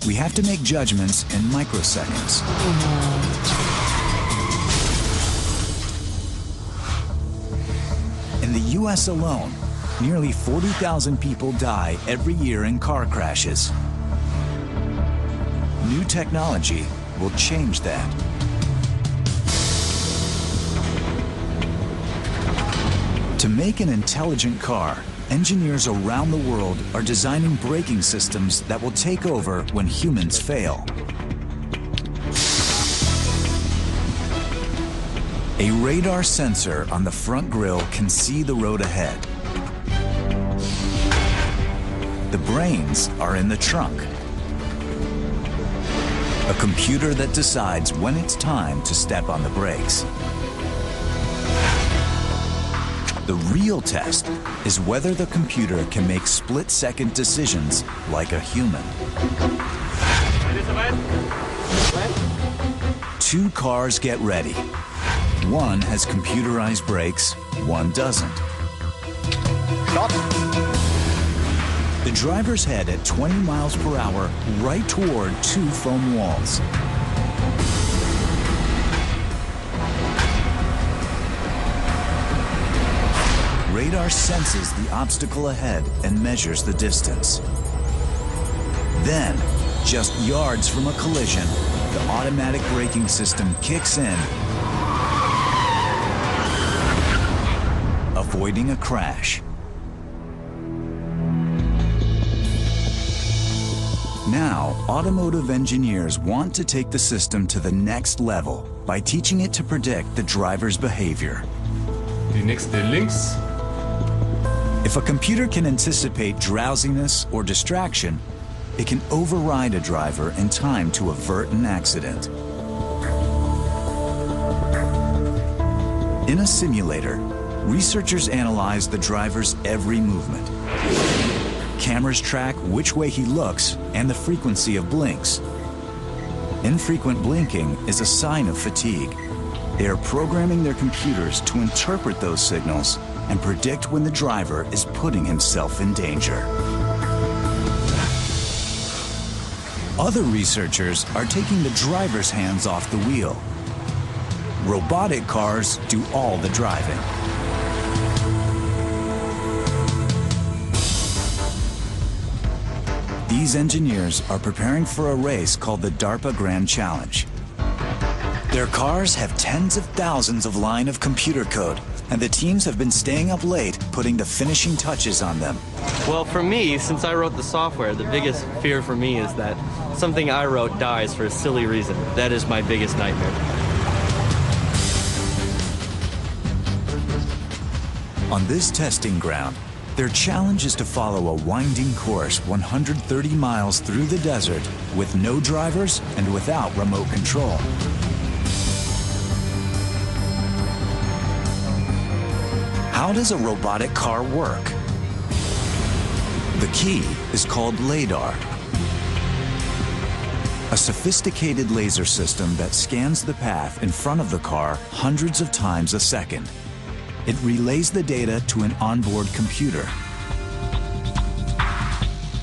we have to make judgments in microseconds. In the U.S. alone, nearly 40,000 people die every year in car crashes. New technology will change that. To make an intelligent car, engineers around the world are designing braking systems that will take over when humans fail. A radar sensor on the front grille can see the road ahead. The brains are in the trunk. A computer that decides when it's time to step on the brakes. The real test is whether the computer can make split-second decisions like a human. Two cars get ready. One has computerized brakes, one doesn't. Stop. The drivers head at 20 miles per hour right toward two foam walls. Radar senses the obstacle ahead and measures the distance. Then, just yards from a collision, the automatic braking system kicks in, avoiding a crash. Now, automotive engineers want to take the system to the next level by teaching it to predict the driver's behavior. Die nächste links. If a computer can anticipate drowsiness or distraction, it can override a driver in time to avert an accident. In a simulator, researchers analyze the driver's every movement. Cameras track which way he looks and the frequency of blinks. Infrequent blinking is a sign of fatigue. They are programming their computers to interpret those signals and predict when the driver is putting himself in danger. Other researchers are taking the driver's hands off the wheel. Robotic cars do all the driving. These engineers are preparing for a race called the DARPA Grand Challenge. Their cars have tens of thousands of lines of computer code, and the teams have been staying up late putting the finishing touches on them. Well, for me, since I wrote the software, the biggest fear for me is that something I wrote dies for a silly reason. That is my biggest nightmare. On this testing ground, their challenge is to follow a winding course 130 miles through the desert with no drivers and without remote control. How does a robotic car work? The key is called LiDAR, a sophisticated laser system that scans the path in front of the car hundreds of times a second. It relays the data to an onboard computer.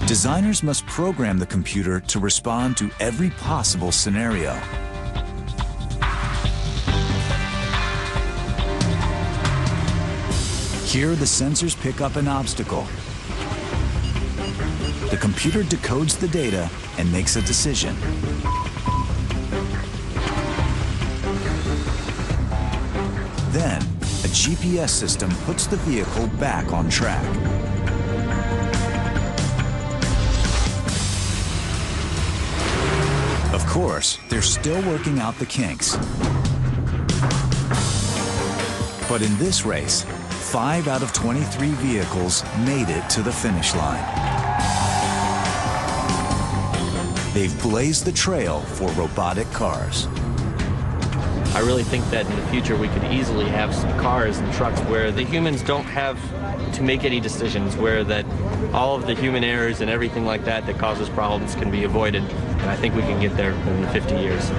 Designers must program the computer to respond to every possible scenario. Here, the sensors pick up an obstacle. The computer decodes the data and makes a decision. Then, a GPS system puts the vehicle back on track. Of course, they're still working out the kinks. But in this race, 5 out of 23 vehicles made it to the finish line. They've blazed the trail for robotic cars. I really think that in the future we could easily have some cars and trucks where the humans don't have to make any decisions, where that all of the human errors and everything like that that causes problems can be avoided. And I think we can get there in 50 years.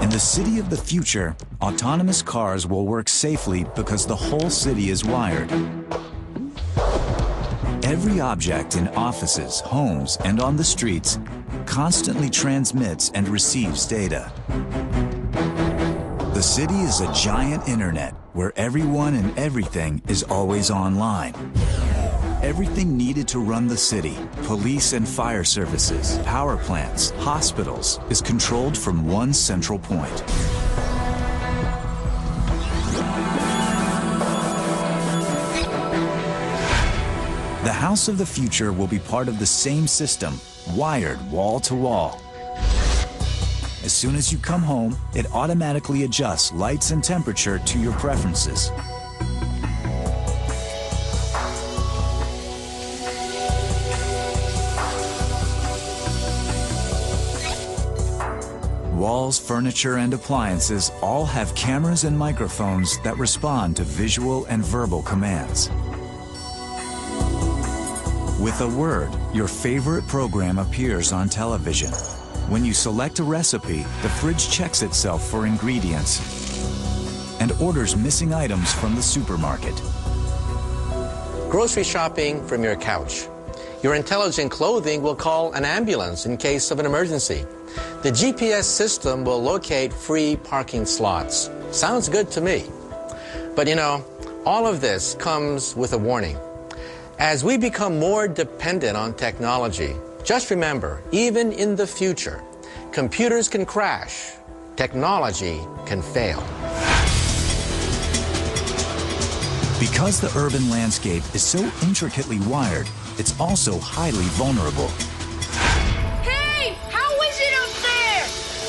In the city of the future, autonomous cars will work safely because the whole city is wired. Every object in offices, homes, and on the streets constantly transmits and receives data. The city is a giant internet where everyone and everything is always online. Everything needed to run the city, police and fire services, power plants, hospitals, is controlled from one central point. The house of the future will be part of the same system, wired wall to wall. As soon as you come home, it automatically adjusts lights and temperature to your preferences. Walls, furniture, and appliances all have cameras and microphones that respond to visual and verbal commands. With a word, your favorite program appears on television. When you select a recipe, the fridge checks itself for ingredients and orders missing items from the supermarket. Grocery shopping from your couch. Your intelligent clothing will call an ambulance in case of an emergency. The GPS system will locate free parking slots. Sounds good to me. But you know, all of this comes with a warning. As we become more dependent on technology, just remember, even in the future, computers can crash, technology can fail. Because the urban landscape is so intricately wired, it's also highly vulnerable. Hey, how is it up there?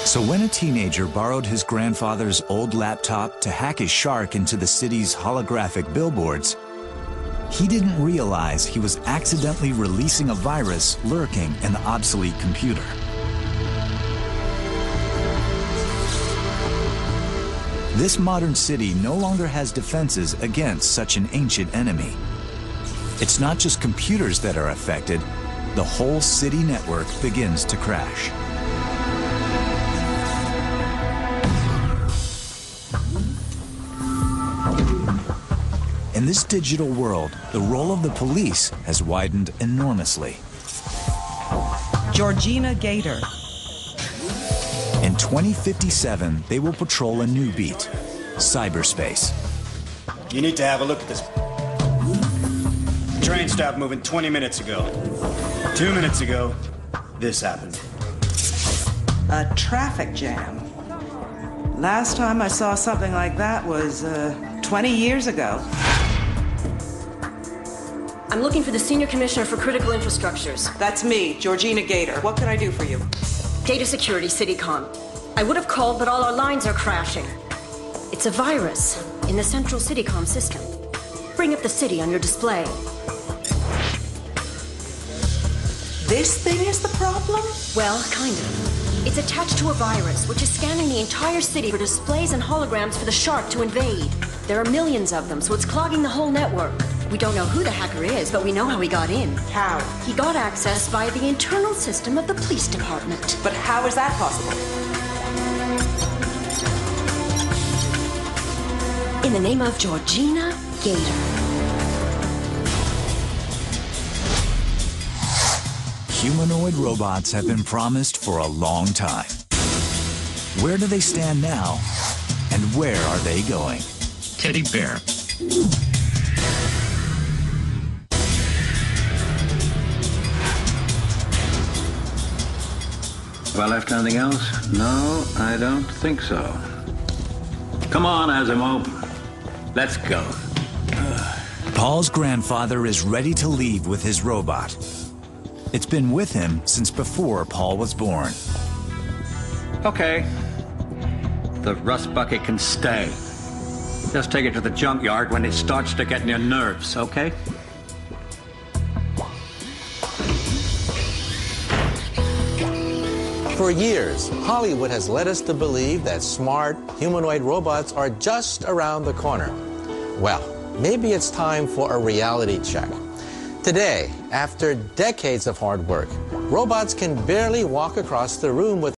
So when a teenager borrowed his grandfather's old laptop to hack his shark into the city's holographic billboards, he didn't realize he was accidentally releasing a virus lurking in the obsolete computer. This modern city no longer has defenses against such an ancient enemy. It's not just computers that are affected, the whole city network begins to crash. In this digital world, the role of the police has widened enormously. Georgina Gator. In 2057, they will patrol a new beat, cyberspace. You need to have a look at this. Train stopped moving 20 minutes ago. 2 minutes ago, this happened. A traffic jam. Last time I saw something like that was 20 years ago. I'm looking for the Senior Commissioner for Critical Infrastructures. That's me, Georgina Gator. What can I do for you? Data Security, CityCom. I would have called, but all our lines are crashing. It's a virus in the central CityCom system. Bring up the city on your display. This thing is the problem? Well, kind of. It's attached to a virus, which is scanning the entire city for displays and holograms for the shark to invade. There are millions of them, so it's clogging the whole network. We don't know who the hacker is, but we know how he got in. How? He got access via the internal system of the police department. But how is that possible? In the name of Georgina Gator. Humanoid robots have been promised for a long time. Where do they stand now, and where are they going? Teddy bear. Have I left anything else? No, I don't think so. Come on, Asimo. Let's go. Paul's grandfather is ready to leave with his robot. It's been with him since before Paul was born. Okay. The rust bucket can stay. Just take it to the junkyard when it starts to get in your nerves, okay? For years, Hollywood has led us to believe that smart humanoid robots are just around the corner. Well, maybe it's time for a reality check. Today, after decades of hard work, robots can barely walk across the room with